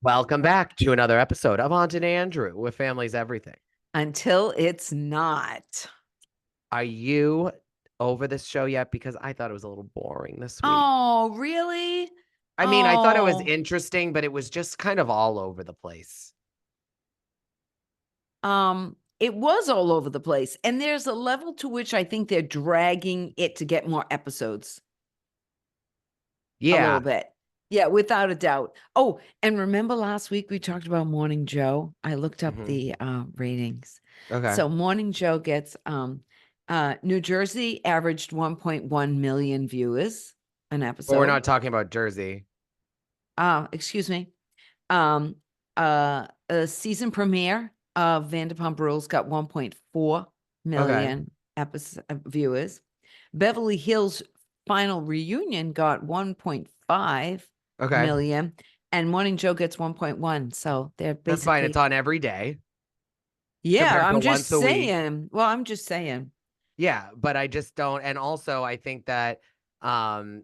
Welcome back to another episode of Aunt and Andrew with Family's Everything. Until it's not. Are you over this show yet? Because I thought it was a little boring this week. Oh, really? I mean, I thought it was Oh, interesting, but it was just kind of all over the place. it was all over the place. And there's a level to which I think they're dragging it to get more episodes a little Yeah. bit. Yeah, without a doubt. Oh, and remember last week we talked about Morning Joe? I looked up Mhm. the ratings. Okay. So Morning Joe gets New Jersey averaged 1.1 million viewers an But we're episode. not talking about Jersey. Excuse me. A season premiere of Vanderpump Rules got 1.4 Okay. million episode viewers. Beverly Hills final reunion got 1.5 Okay. million, and Morning Joe gets 1.1. So they're That's fine. basically, It's on every day yeah, compared to I'm just once a week. saying. Well, I'm just saying. Yeah, but I just don't. And also, I think that um I'm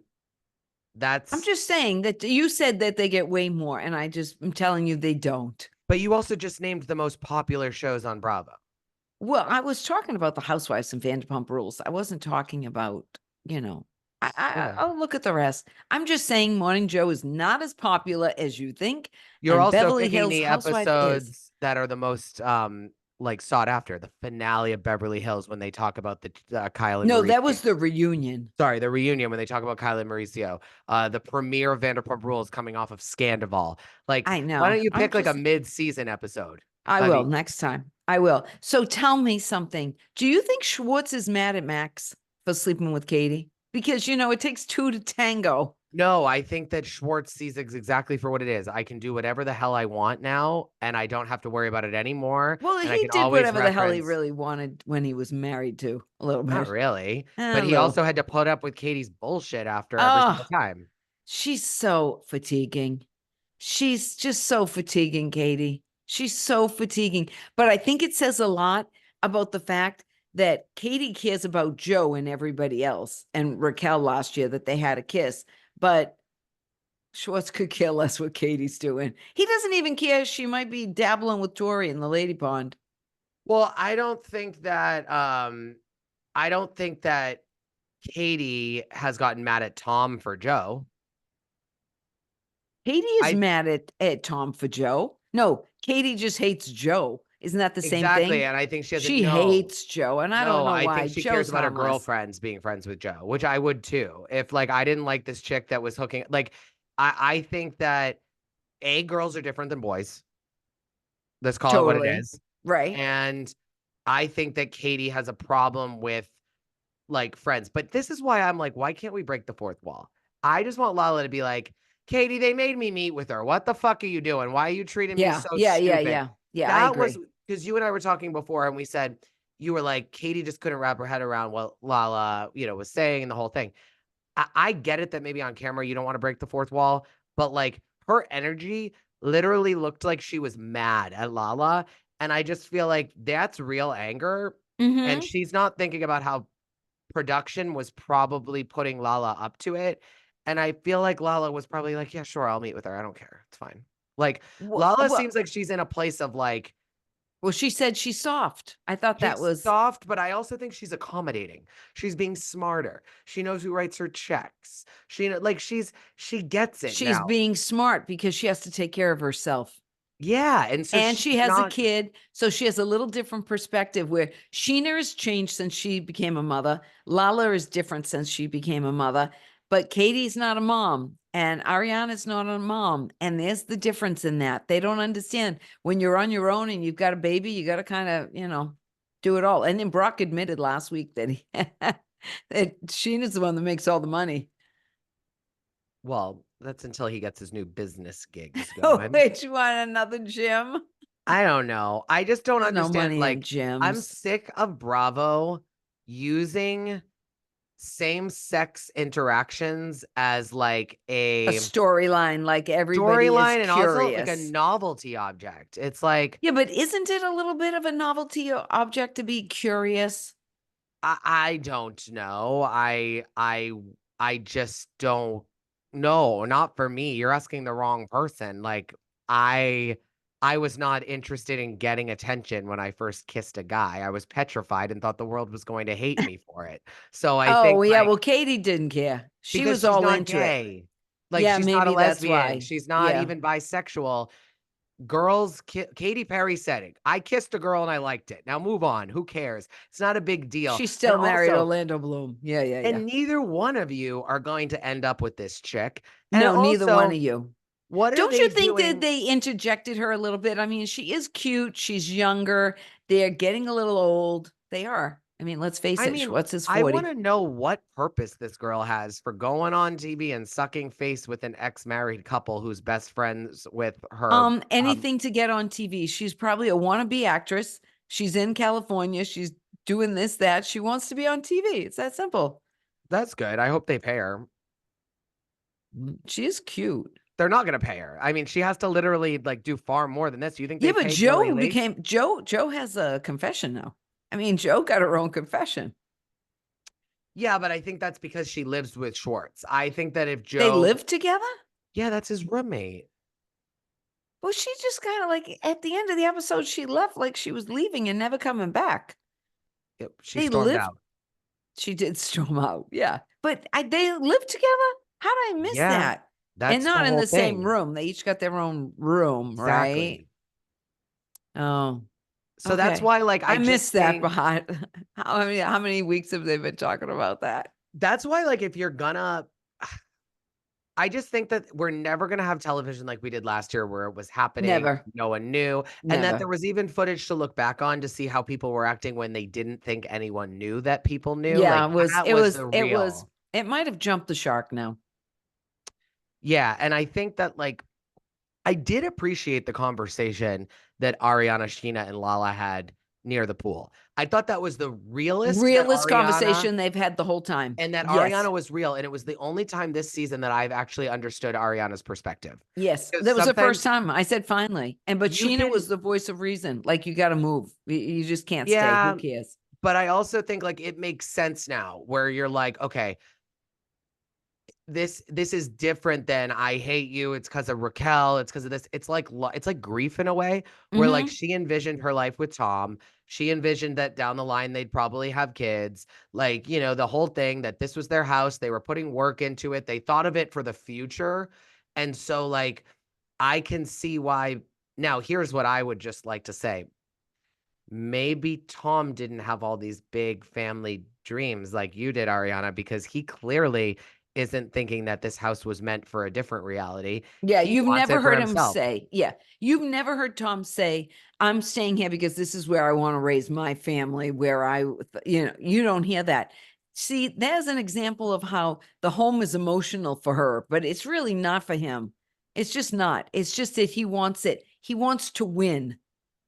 that's just saying that you said that they get way more, and I'm telling you they don't. but you also just named the most popular shows on Bravo. Well, I was talking about the Housewives and Vanderpump Rules. I wasn't talking about, you know, Okay. I'll look at the rest. I'm just saying Morning Joe is not as popular as you think, You're and also Beverly picking Hills the Housewife is. episodes that are the most like sought after. The finale of Beverly Hills when they talk about the Kyle and No, Mauricio. that was the reunion. Sorry, the reunion when they talk about Kyle and Mauricio. The premiere of Vanderpump Rules coming off of Sandoval. Like, I why know. don't you I'm pick like a just, mid-season episode? I I will mean, next time. I will. So tell me something. Do you think Schwartz is mad at Max for sleeping with Katie? Because, it takes two to tango. no, I think that Schwartz sees it exactly for what it is. I can do whatever the hell I want now, and I don't have to worry about it anymore. Well, And I he can did always whatever the hell he reference. really wanted when he was married to a little Not bit. really. But A he little. also had to put up with Katie's bullshit after every single Oh, time. she's so fatiguing. She's just so fatiguing, Katie. She's so fatiguing. But I think it says a lot about the fact that Katie cares about Joe and everybody else and Raquel last year that they had a kiss. But Schwartz could care less what Katie's doing. He doesn't even care. She might be dabbling with Tori in the lady pond. Well, I don't think that Katie has gotten mad at Tom for Joe. Katie is I mad at Tom for Joe. No, Katie just hates Joe. Isn't that the same exactly, thing? and I think she doesn't She know. hates Joe, and I don't No, know I think why. she cares Joe's about her harmless. girlfriends being friends with Joe, which I would too. If like I didn't like this chick that was hooking like I think that girls are different than boys. Let's call it what it Totally. is. Right. And I think that Katie has a problem with like friends. But this is why I'm like, why can't we break the fourth wall? I just want Lala to be like, Katie, they made me meet with her. What the fuck are you doing? Why are you treating me Yeah. so Yeah. Yeah. stupid? Yeah. Yeah. I That was agree. because you and I were talking before, and we said you were like, Katie just couldn't wrap her head around what Lala, was saying and the whole thing. I get it that maybe on camera you don't want to break the fourth wall, but like her energy literally looked like she was mad at Lala. And I just feel like that's real anger. And Mm-hmm. she's not thinking about how production was probably putting Lala up to it. And I feel like Lala was probably like, yeah, sure, I'll meet with her. I don't care. It's fine. Like Lala seems Well, like she's in a place of like, well, she said she's soft. I thought that she's was, soft, but I also think she's accommodating. She's being smarter. She knows who writes her checks. She gets it she's now. being smart because she has to take care of herself. Yeah, and so And she's she has a not. kid, so she has a little different perspective where Scheana has changed since she became a mother. Lala is different since she became a mother, but Katie's not a mom and Ariana's not a mom. And there's the difference in that. They don't understand when you're on your own and you've got a baby, you got to kind of, do it all. And then Brock admitted last week that that Sheena's the one that makes all the money. Well, that's until he gets his new business gigs Oh, going. wait, you want another gym? I don't know. I just don't There's no understand. money in Like, I'm gyms. sick of Bravo using same-sex interactions as like A a storyline, like everybody is storyline and also like a curious. novelty object. It's like Yeah, but isn't it a little bit of a novelty object to be curious? I don't know. I just don't know. Not for me. You're asking the wrong person. Like I was not interested in getting attention when I first kissed a guy. I was petrified and thought the world was going to hate me for it. So I think, Oh, yeah, like, well, Katie didn't care. She because was she's all not into it. gay. Like, Yeah, she's not a maybe that's lesbian. why. She's not Yeah. even bisexual. Girls, Katy Perry said it. I kissed a girl and I liked it. Now move on. Who cares? It's not a big deal. She And still married also, Orlando Bloom. Yeah, yeah, yeah. and neither one of you are going to end up with this chick. And No, neither one also, of you. what are Don't they you think that doing? they interjected her a little bit? I mean, she is cute. She's younger. They're getting a little old. They are. I mean, let's face I it. mean, Schwartz is I want 40. to know what purpose this girl has for going on TV and sucking face with an ex-married couple who's best friends with her. Anything to get on TV. She's probably a wannabe actress. She's in California. She's doing this, that. She wants to be on TV. It's that simple. That's good. I hope they pay her. She is cute. They're not going to pay her. I mean, she has to literally like do far more than this. You think Yeah, they but pay Chloe Joe Lee? became Joe has a confession now. I mean, Joe got her own confession. Yeah, but I think that's because she lives with Schwartz. I think that if They Joe, live together? yeah, that's his roommate. Well, she just kind of like at the end of the episode, she left like she was leaving and never coming back. Yep, she They stormed lived. out. She did storm out. Yeah. But they lived together? How did I miss Yeah, that? And that's the not in whole the same thing. room. They each got their own room, right? Exactly. Oh, So that's okay. why, like, I I just missed that think behind. How many weeks have they been talking about that? that's why, like, if you're gonna, I just think that we're never gonna have television like we did last year where it was happening, Never. no one knew, and that there Never. was even footage to look back on to see how people were acting when they didn't think anyone knew that people knew. Yeah, Like, it was that it was was the it was real. it might have jumped the shark now. Yeah, and I think that, like, I did appreciate the conversation that Ariana, Scheana, and Lala had near the pool. I thought that was the realest that Realest Ariana conversation they've had the whole time. and that Yes. Ariana was real, and it was the only time this season that I've actually understood Ariana's perspective. Yes. Because That was the first sometimes time I said finally. But you Scheana can, was the voice of reason. Like you got to move. You just can't stay. yeah, Who cares? but I also think like it makes sense now where you're like, okay, this is different than I hate you. It's because of Raquel. It's because of this. It's like grief in a way where like Hmm. she envisioned her life with Tom. She envisioned that down the line they'd probably have kids. Like, the whole thing that this was their house. They were putting work into it. They thought of it for the future. And so like I can see why. Now, here's what I would just like to say. Maybe Tom didn't have all these big family dreams like you did, Ariana, because he clearly isn't thinking that this house was meant for a different reality. Yeah. He You've wants never it for heard him himself. say, yeah. You've never heard Tom say, I'm staying here because this is where I want to raise my family, you don't hear that. See, there's an example of how the home is emotional for her, but it's really not for him. It's just not. It's just that he wants it. He wants to win.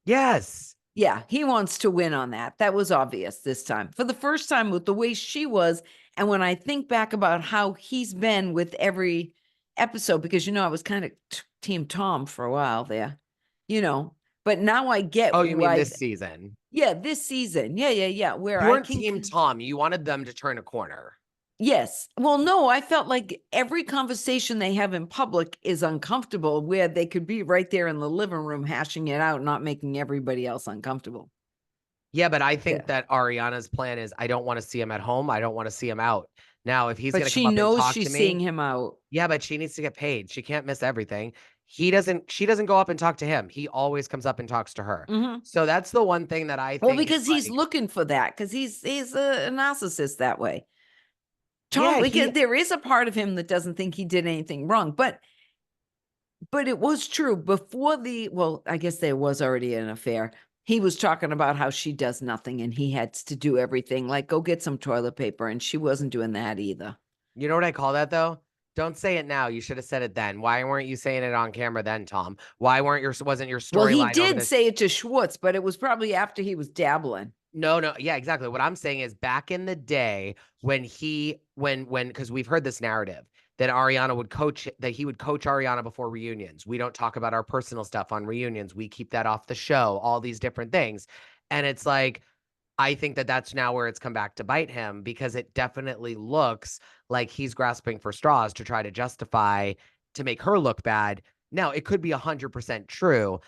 Yes. Yeah, he wants to win on that. That was obvious this time. For the first time with the way she was. And when I think back about how he's been with every episode, because, I was kind of Team Tom for a while there, but now I get Oh, you mean why. this season? Yeah, this season. Yeah, yeah, yeah. Where You I weren't can, Team Tom. You wanted them to turn a corner. yes. Well, no, I felt like every conversation they have in public is uncomfortable, where they could be right there in the living room hashing it out, not making everybody else uncomfortable. Yeah, but I Yeah. think that Ariana's plan is I don't want to see him at home. I don't want to see him out. Now, if he's But going to come she up and knows talk to she's seeing me, him out. yeah, but she needs to get paid. She can't miss everything. She doesn't go up and talk to him. He always comes up and talks to her. Mhm. So that's the one thing that I Well, think is because he's like, looking for that, because he's a narcissist that way. Tom, yeah, because there is a part of him that doesn't think he did anything wrong, but it was true before well, I guess there was already an affair. He was talking about how she does nothing and he had to do everything, like go get some toilet paper, and she wasn't doing that either. you know what I call that though? Don't say it now. You should have said it then. Why weren't you saying it on camera then, Tom? Why wasn't your Well, he storyline over did this? say it to Schwartz, but it was probably after he was dabbling. No, no, yeah, exactly. What I'm saying is back in the day when because we've heard this narrative that he would coach Ariana before reunions. We don't talk about our personal stuff on reunions. We keep that off the show, all these different things. And it's like, I think that that's now where it's come back to bite him because it definitely looks like he's grasping for straws to try to justify to make her look bad. Now, it could be 100% true,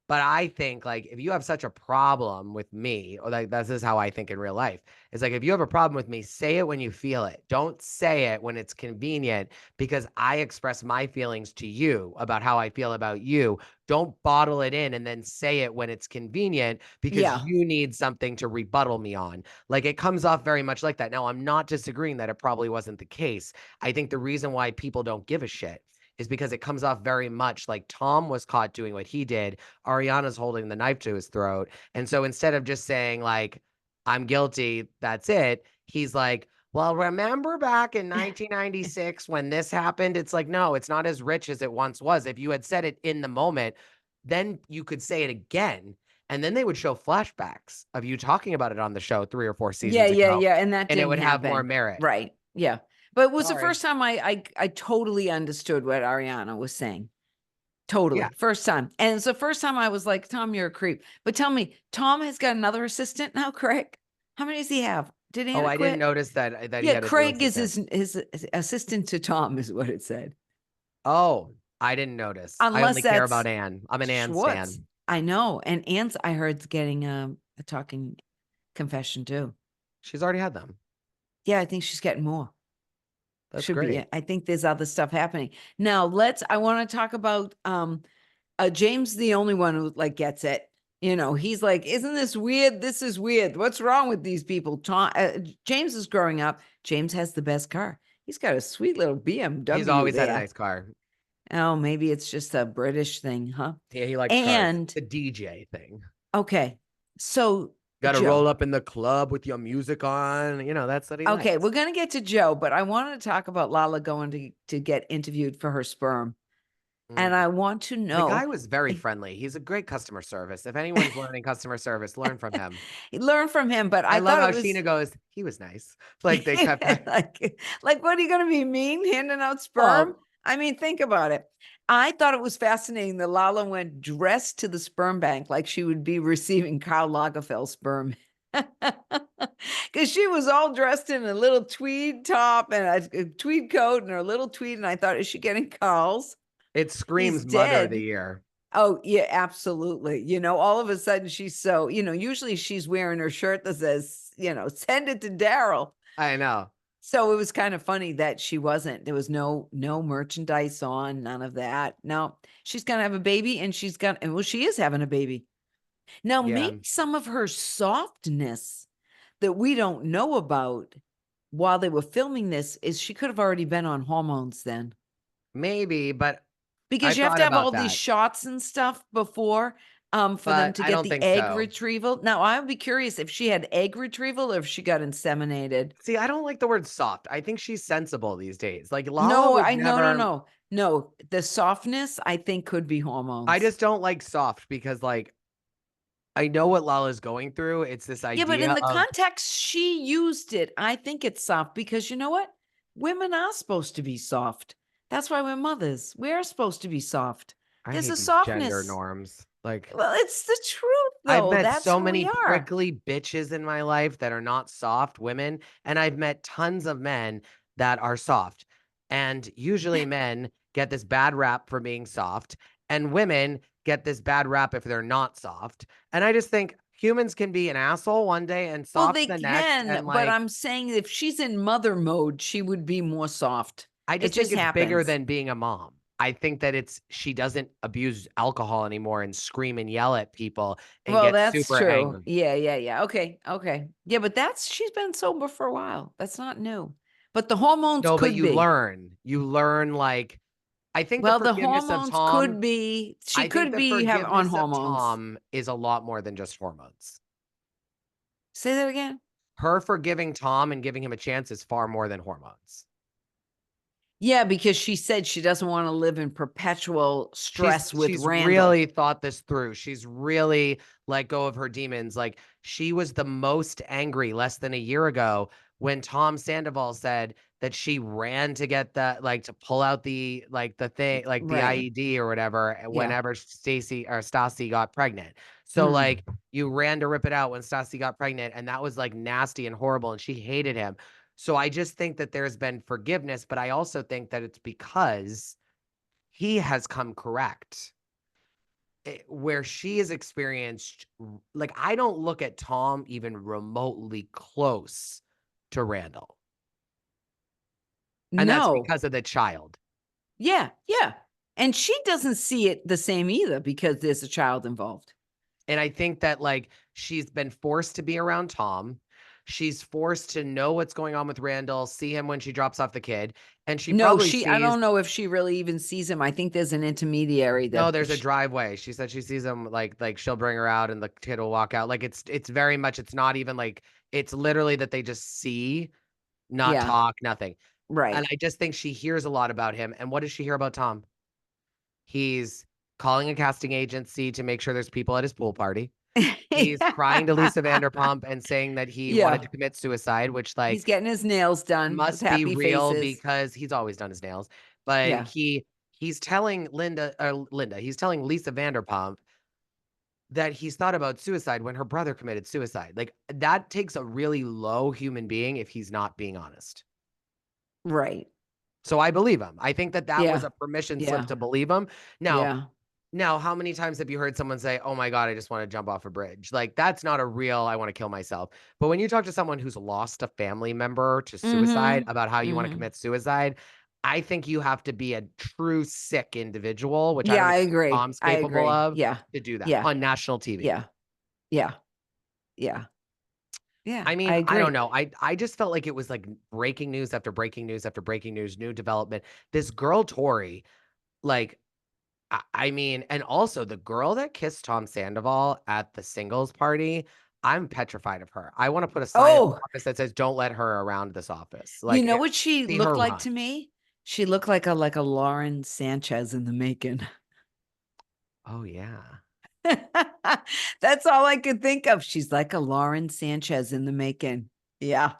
but I think, like, if you have such a problem with me, or like this is how I think in real life. It's like if you have a problem with me, say it when you feel it. Don't say it when it's convenient because I express my feelings to you about how I feel about you. Don't bottle it in and then say it when it's convenient because Yeah. you need something to rebuttal me on. Like it comes off very much like that. Now, I'm not disagreeing that it probably wasn't the case. I think the reason why people don't give a shit is because it comes off very much like Tom was caught doing what he did. Ariana's holding the knife to his throat. And so instead of just saying, like, I'm guilty, that's it, he's like, well, remember back in 1996 when this happened? It's like, no, it's not as rich as it once was. If you had said it in the moment, then you could say it again. And then they would show flashbacks of you talking about it on the show 3 or 4 Yeah, seasons yeah, ago, yeah, and that and it didn't would have more happen. merit. Right, yeah. But it was the Sorry. first time I totally understood what Ariana was saying. Totally. Yeah. First time. And it's the first time I was like, Tom, you're a creep. But tell me, Tom has got another assistant now, Craig? How many does he have? Did Oh, Anna I didn't quit? notice that he Yeah, had a new Craig is assistant. his assistant to Tom, is what it said. Oh, I didn't notice. I Unless only care that's about Anne. I'm an Anne Schwartz. stan. I know. And Anne's, I heard, is getting a talking confession too. She's already had them. Yeah, I think she's getting more. That's Should be. great. I think there's other stuff happening. Now I want to talk about James, the only one who like gets it. You know, he's like, isn't this weird? This is weird. What's wrong with these people? James is growing up. James has the best car. He's got a sweet little He's BMW always had a there. nice car. Oh, maybe it's just a British thing, huh? Yeah, he likes cars. And The DJ thing. okay, so Got to Joe. roll up in the club with your music on. You know, that's what he Okay, likes. we're gonna get to Joe, but I wanted to talk about Lala going to get interviewed for her sperm. Mm. And I want to The guy know, was very friendly. He's a great customer service. If anyone's learning customer service, learn from him. learn from him, but I I love thought how it was Scheana goes, he was nice. Like they kept like, what are you going to be mean handing out sperm? well, I mean, think about it. I thought it was fascinating that Lala went dressed to the sperm bank like she would be receiving Karl Lagerfeld sperm. Because she was all dressed in a little tweed top and a tweed coat and her little tweed. And I thought, is she getting Carl's? it He's screams mother of the dead. year. Oh, yeah, absolutely. You know, all of a sudden she's so, usually she's wearing her shirt that says, send it to Daryl. I know. So it was kind of funny that she wasn't. There was no merchandise on, none of that. No, she's gonna have a baby, and well, she is having a baby. Now, Yeah. maybe some of her softness that we don't know about while they were filming this is she could have already been on hormones then. Maybe, but I Because you have thought to have about all these that. shots and stuff before for them But to I get don't the think egg so. retrieval. Now, I would be curious if she had egg retrieval or if she got inseminated. See, I don't like the word soft. I think she's sensible these days. Like Lala No, would I no, no, never. no. No, the softness I think could be I hormones. just don't like soft because, like, I know what Lala's going through. It's this Yeah, but in idea the of context she used it, I think it's soft because you know what? Women are supposed to be soft. That's why we're mothers. We're supposed to be soft. I There's hate a these gender softness. norms. Like, Well, it's the truth I've though. met That's so who many we are. prickly bitches in my life that are not soft women, and I've met tons of men that are soft. And usually men get this bad rap for being soft, and women get this bad rap if they're not soft. And I just think humans can be an asshole one day and Well, soft they the next. can, And but like, I'm saying if she's in mother mode, she would be more soft. I It just think just it's bigger happens. than being a mom. I think that she doesn't abuse alcohol anymore and scream and yell at people and Well, get that's super true. angry. Yeah, yeah, yeah. Okay, okay. Yeah, but she's been sober for a while. That's not new. But the hormones No, but could you be. learn. You learn, like, I think the Well, the forgiveness of hormones could Tom, be. She I think could the be have on forgiveness of hormones. Tom is a lot more than just hormones. Say that again. Her forgiving Tom and giving him a chance is far more than hormones. Yeah, because she said she doesn't want to live in perpetual stress with She's Randall. really thought this through. She's really let go of her demons. Like she was the most angry less than a year ago when Tom Sandoval said that she ran to get that, like to pull out the thing, like the Right. IED or whatever, Yeah. whenever Stacy or Stassi got pregnant. So Mm. like you ran to rip it out when Stassi got pregnant, and that was like nasty and horrible, and she hated him. So I just think that there's been forgiveness, but I also think that it's because he has come correct. Where she has experienced, like, I don't look at Tom even remotely close to Randall. And that's No. because of the child. Yeah. Yeah. And she doesn't see it the same either because there's a child involved. And I think that, like, she's been forced to be around Tom. She's forced to know what's going on with Randall, see him when she drops off the kid. And she No, probably I sees, don't know if she really even sees him. I think there's an intermediary no, that there's a driveway. She said she sees him, like she'll bring her out and the kid will walk out. Like, it's very much, it's not even like, it's literally that they just see, not yeah, talk, nothing. And right. I just think she hears a lot about him. And what does she hear about Tom? He's calling a casting agency to make sure there's people at his pool party. He's crying to Lisa Vanderpump and saying that he wanted Yeah. to commit suicide, which, He's like, getting his nails done with must be happy real faces. because he's always done his nails. But Yeah. he's telling he's telling Lisa Vanderpump that he's thought about suicide when her brother committed suicide. Like, that takes a really low human being if he's not being honest. Right. So I believe him. I think that that was Yeah. a permission slip Yeah. to believe him. Now, Yeah. how many times have you heard someone say, "Oh my God, I just want to jump off a bridge"? Like, that's not a real, I want to kill myself. But when you talk to someone who's lost a family member to suicide Mm-hmm. about how you want to Mm-hmm. commit suicide, I think you have to be a true sick individual, which I Yeah, don't I think agree. Tom's I capable agree. of, Yeah. to do that Yeah. on national TV. Yeah. Yeah. Yeah. Yeah. I I mean, I don't agree. know. I just felt like it was like breaking news after breaking news after breaking news, new development. This girl, Tori, like, I mean, and also the girl that kissed Tom Sandoval at the singles party, I'm petrified of her. I want to put a sign in the Oh, office that says, "Don't let her around this office." you Like, know what she see looked her like run. to me? She looked like a Lauren Sanchez in the making. Oh yeah. That's all I could think of. She's like a Lauren Sanchez in the making. Yeah.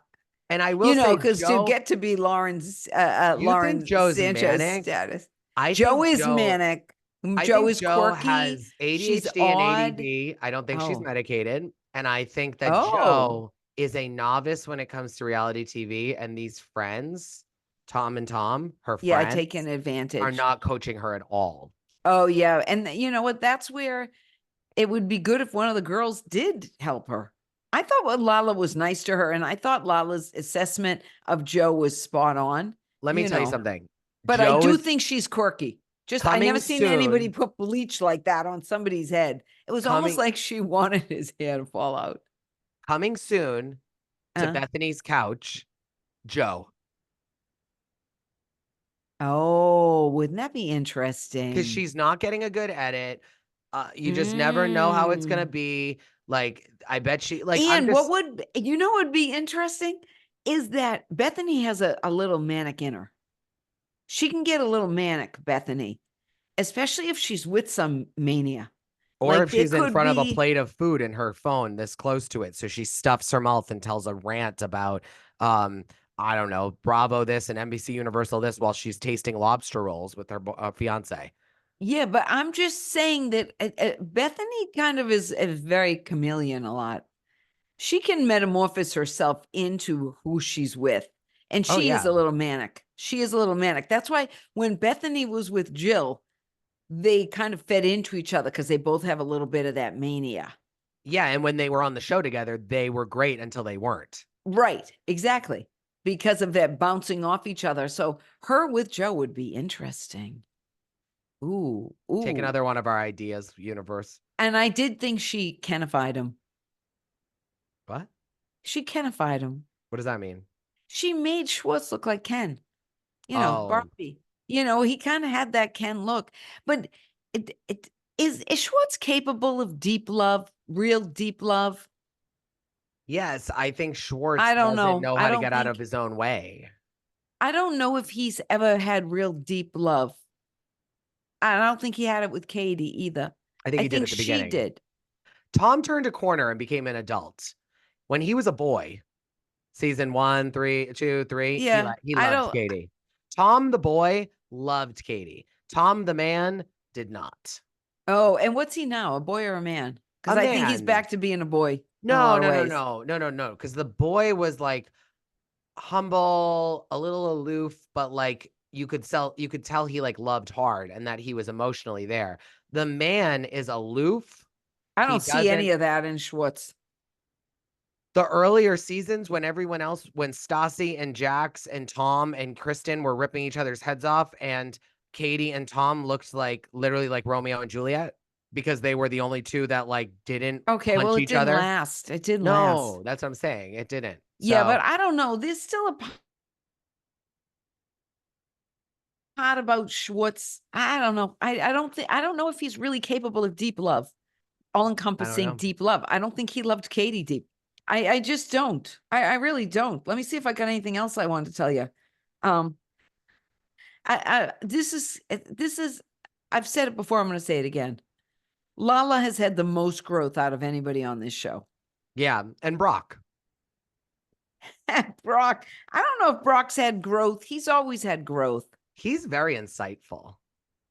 And I will say, Because to Joe, get to be you think Lauren Joe's Sanchez manic? status. I Joe think is Joe, manic. I Joe think is Joe quirky. has She's ADHD and odd. ADD. I don't think she's Oh. medicated. And I think that Oh. Joe is a novice when it comes to reality TV. And these friends, Tom and Tom, her Yeah, friends, taking are advantage. not coaching her at all. Oh, yeah. And you know what? That's where it would be good if one of the girls did help her. I thought Lala was nice to her, and I thought Lala's assessment of Joe was spot on, Let me you tell you know. something. But I Joe do is think she's quirky. Just I coming never seen anybody soon, put bleach like that on somebody's head. It was almost coming like she wanted his hair to fall out. coming soon to Uh, Bethany's couch, Joe. oh, wouldn't that be Because interesting? she's not getting a good edit. You just never know how it's gonna Mm. be. Like, I bet I'm And what just, would you know would be interesting is that Bethany has a little manic in her. She can get a little manic, Bethany, especially if she's with some mania. or Like if there she's in could front of a be, plate of food in her phone this close to it, so she stuffs her mouth and tells a rant about, um, I don't know, Bravo this and NBC Universal this while she's tasting lobster rolls with her fiance. yeah, but I'm just saying that Bethany kind of is a very chameleon a lot. She can metamorphose herself into who she's with. And Oh she is yeah, a little manic. She is a little manic. That's why when Bethany was with Jill, they kind of fed into each other because they both have a little bit of that mania. yeah. And when they were on the show together, they were great until they weren't. Right, exactly. Because of that bouncing off each other. So her with Joe would be interesting. Ooh, Take ooh. another one of our ideas, universe. And I did think she Kenified him. What? She Kenified him. What does that mean? She made Schwartz look like Ken. Oh, Barbie. He kind of had that Ken look. But it is Schwartz capable of deep love, real deep love? yes. I think Schwartz I don't doesn't know. know how to get out of his own way. I don't know if he's ever had real deep love. I don't think he had it with Katie either. I think I he did think at the she beginning. did. Tom turned a corner and became an adult. When he was a boy, season 1, 3, 2, 3, Yeah, he I loved don't. Katie. Tom the boy loved Katie. Tom the man did not. Oh, and what's he now? A boy or a man? A Because I think he's man. back to being a boy in a No, lot of no, no, ways. no, no, no, no. Because the boy was like humble, a little aloof, but like you could tell he like loved hard and that he was emotionally there. The man is aloof. I He don't see any doesn't of that in Schwartz. the earlier seasons when everyone else, when Stassi and Jax and Tom and Kristen were ripping each other's heads off, and Katie and Tom looked like literally like Romeo and Juliet because they were the only two that like didn't Okay, well, punch it each didn't other. last. It didn't last. No, that's what I'm saying. It didn't. Yeah, but So I don't know. There's still a part about Schwartz. I don't know. I don't know if he's really capable of deep love, all I don't encompassing know. deep love. I don't think he loved Katie deep. I just don't. I really don't. Let me see if I got anything else I wanted to tell you. Um, this is, I've said it before. I'm going to say it again. Lala has had the most growth out of anybody on this show. Yeah, and Brock. Brock, I don't know if Brock's had growth. He's always had growth. He's very insightful.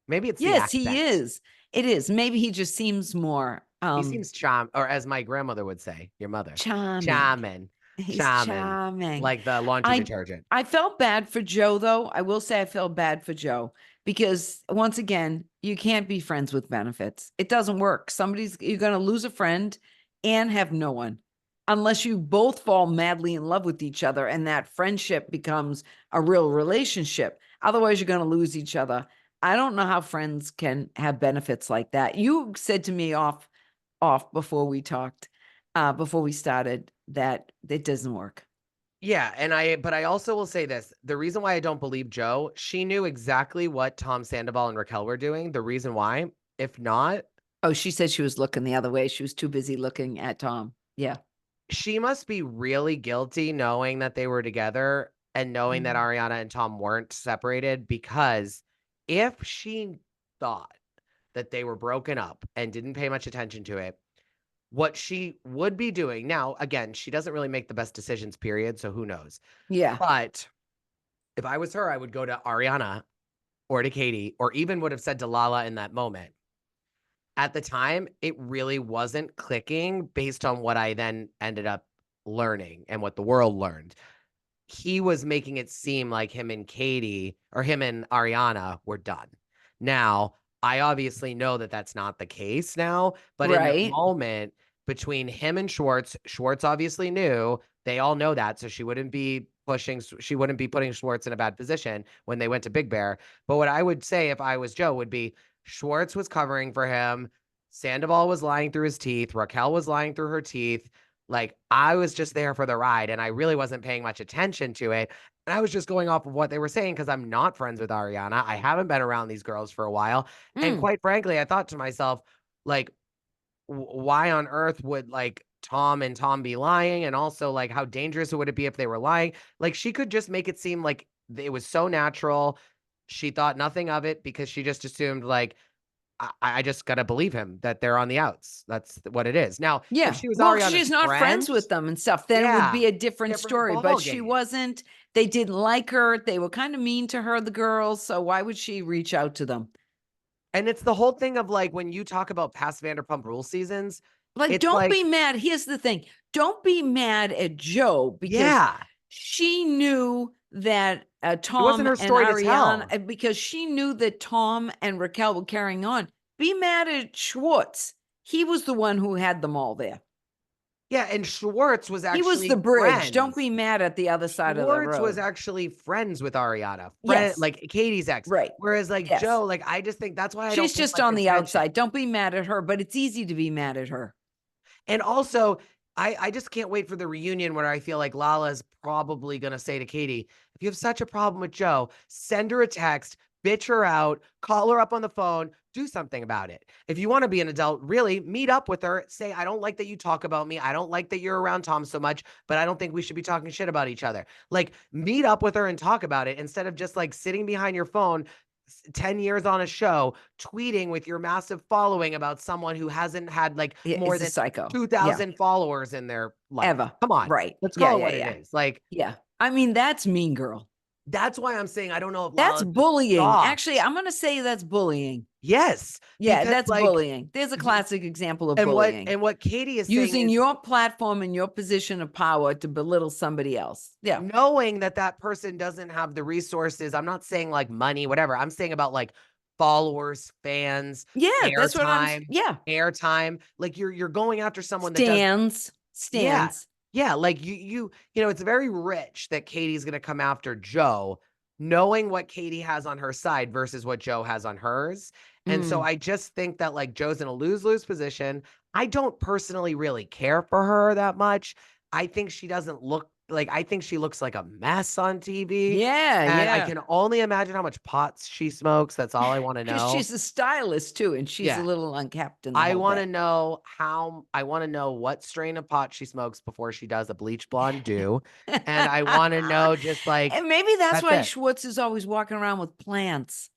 Maybe it's the Yes, he accent. is. It is. Maybe he just seems more He seems charm, or as my grandmother would say, your mother, charming. charming, He's charming, charming. like the laundry detergent. I felt bad for Joe, though. I will say I felt bad for Joe because once again, you can't be friends with benefits. It doesn't work. You're going to lose a friend and have no one unless you both fall madly in love with each other and that friendship becomes a real relationship. Otherwise, you're going to lose each other. I don't know how friends can have benefits like that. You said to me off before we talked, before we started, that it doesn't work. Yeah, but I also will say this. The reason why I don't believe Joe, she knew exactly what Tom Sandoval and Raquel were doing. The reason why, if not, Oh, she said she was looking the other way. She was too busy looking at Tom. Yeah. she must be really guilty knowing that they were together and knowing that Ariana and Tom weren't separated, because if she thought that they were broken up and didn't pay much attention to it, what she would be doing now, again, she doesn't really make the best decisions, period. So who knows? Yeah. But if I was her, I would go to Ariana or to Katie, or even would have said to Lala in that moment. At the time, it really wasn't clicking based on what I then ended up learning and what the world learned. He was making it seem like him and Katie, or him and Ariana, were done. Now, I obviously know that that's not the case now, but in the Right. moment between him and Schwartz, Schwartz obviously knew. They all know that, so she wouldn't be putting Schwartz in a bad position when they went to Big Bear. But what I would say if I was Joe would be Schwartz was covering for him. Sandoval was lying through his teeth. Raquel was lying through her teeth. Like, I was just there for the ride and I really wasn't paying much attention to it. And I was just going off of what they were saying because I'm not friends with Ariana. I haven't been around these girls for a while. And quite frankly, I thought to myself, like, why on earth would like Tom and Tom be lying? And also, like, how dangerous would it be if they were lying? Like, she could just make it seem like it was so natural. She thought nothing of it because she just assumed, like, I just gotta believe him that they're on the outs. That's what it is. Now, Yeah. if she was Well, Ariana's she's not friends friend, with them and stuff, then it would be a different story. ball But she game. wasn't. They didn't like her. They were kind of mean to her, the girls. So why would she reach out to them? And it's the whole thing of like when you talk about past Vanderpump Rules seasons, Like, it's don't like, be mad. Here's the thing. Don't be mad at Joe because yeah, she knew that it Tom wasn't her and story to tell. Ariana, because she knew that Tom and Raquel were carrying on. Be mad at Schwartz. He was the one who had them all there. Yeah, and Schwartz was He was actually the bridge. friends. Don't be mad at the other side of the Schwartz was road. actually friends with Ariana, Yes. like Katie's ex. Right. Whereas like Yes. Joe, like I just think that's why I don't She's pay just much on the attention. outside. Don't be mad at her, but it's easy to be mad at her. And also, I just can't wait for the reunion where I feel like Lala's probably going to say to Katie, if you have such a problem with Joe, send her a text, bitch her out, call her up on the phone, do something about it. If you want to be an adult, really meet up with her, say, I don't like that you talk about me. I don't like that you're around Tom so much, but I don't think we should be talking shit about each other. Like, meet up with her and talk about it instead of just like sitting behind your phone 10 years on a show, tweeting with your massive following about someone who hasn't had like more than 2,000 followers in their life. Ever. Come on. Right. Let's call it what it is. Like, yeah. I mean, that's mean girl. that's why I'm saying I don't know if That's Lala's bullying. soft. Actually, I'm going to say that's bullying. Yes, Yeah, because that's like bullying. There's a classic example of and bullying. what Katie is saying Using is your platform and your position of power to belittle somebody else. Yeah. knowing that that person doesn't have the resources. I'm not saying like money, whatever. I'm saying about like followers, fans, Yeah, that's what airtime, yeah. airtime. Like you're going after someone that does. Stands. Yeah. Stands. Yeah, like it's very rich that Katie's going to come after Joe, knowing what Katie has on her side versus what Joe has on hers. And so Mm. I just think that like Joe's in a lose-lose position. I don't personally really care for her that much. I think she doesn't look like I think she looks like a mess on TV. Yeah, And I yeah. can only imagine how much pots she smokes. That's all I want to Because know. she's a stylist too, and she's a Yeah. little unkept in the I whole want bit. to know I want to know what strain of pot she smokes before she does a bleach blonde do. And I want to know just like, And maybe that's that's why it. Schwartz is always walking around with plants.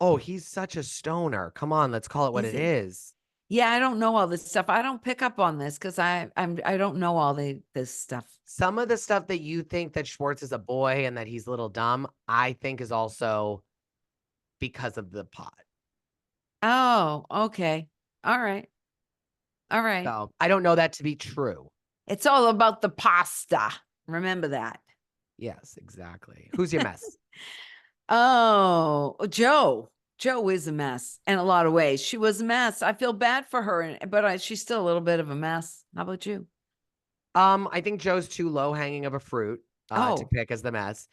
Oh, he's such a stoner. Come on, let's call it what Is it he? is. Yeah, I don't know all this stuff. I don't pick up on this because I don't know all this stuff. Some of the stuff that you think that Schwartz is a boy and that he's a little dumb, I think is also because of the pot. Oh, okay. All right. All right. So I don't know that to be true. It's all about the pasta. Remember that. Yes, exactly. Who's your mess? Oh, Joe. Joe is a mess in a lot of ways. She was a mess. I feel bad for her, but she's still a little bit of a mess. How about you? I think Joe's too low hanging of a fruit to Oh, pick as the mess.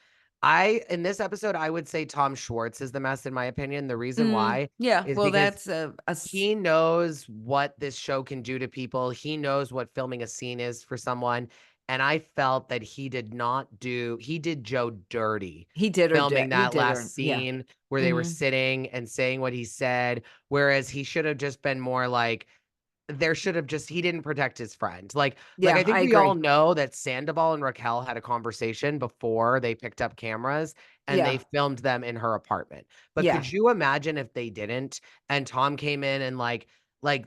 In this episode, I would say Tom Schwartz is the mess in my opinion. The reason why yeah. is Well, because that's he knows what this show can do to people. He knows what filming a scene is for someone. And I felt that he did Joe dirty he did her. filming He that did her. last Yeah. scene where they were Hmm. sitting and saying what he said. Whereas he should have just been more like, there should have just he didn't protect his friend. Like Yeah, I think I we all agree. know that Sandoval and Raquel had a conversation before they picked up cameras and they Yeah. filmed them in her apartment. But Yeah. could you imagine if they didn't and Tom came in and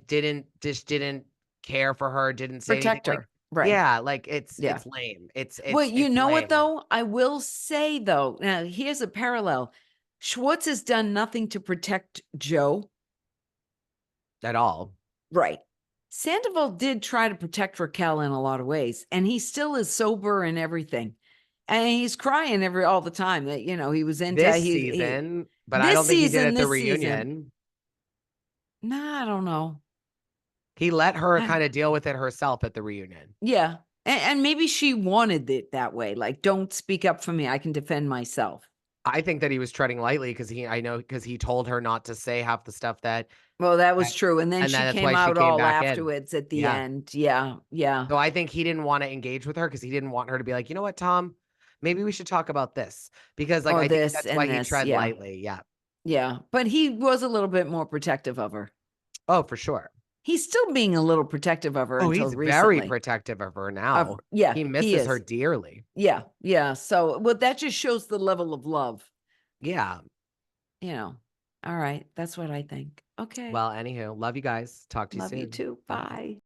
didn't care for her, didn't say anything Protect like her. Right. yeah, like Yeah. it's lame. Well, you It's know what lame though? I will say though, now here's a parallel. Schwartz has done nothing to protect Joe. at all. Right. Sandoval did try to protect Raquel in a lot of ways, and he still is sober and everything. And he's crying all the time that, he was into This he season, but I don't think he did at the this season. reunion. Nah, I don't know. He let her I, kind of deal with it herself at the reunion. yeah. And maybe she wanted it that way. Like, don't speak up for me. I can defend myself. I think that he was treading lightly because he told her not to say half the stuff Well, that was that true. And then and she that's came why she out came all back in. afterwards at the Yeah. end. Yeah. Yeah. So I think he didn't wanna engage with her because he didn't want her to be like, "You know what, Tom? Maybe we should talk about this." Because, like, Or I think this that's why and he this. tread Yeah. lightly, yeah. Yeah. But he was a little bit more protective of her. Oh, for sure. He's still being a little protective of her Oh, until he's very recently. protective of her now. Yeah, He he misses her is. dearly. Yeah, yeah. So, well, that just shows the level of love, Yeah. you know. All right, that's what I think. Okay. Well, anywho, love you guys. Talk to you Love you soon. too. Bye.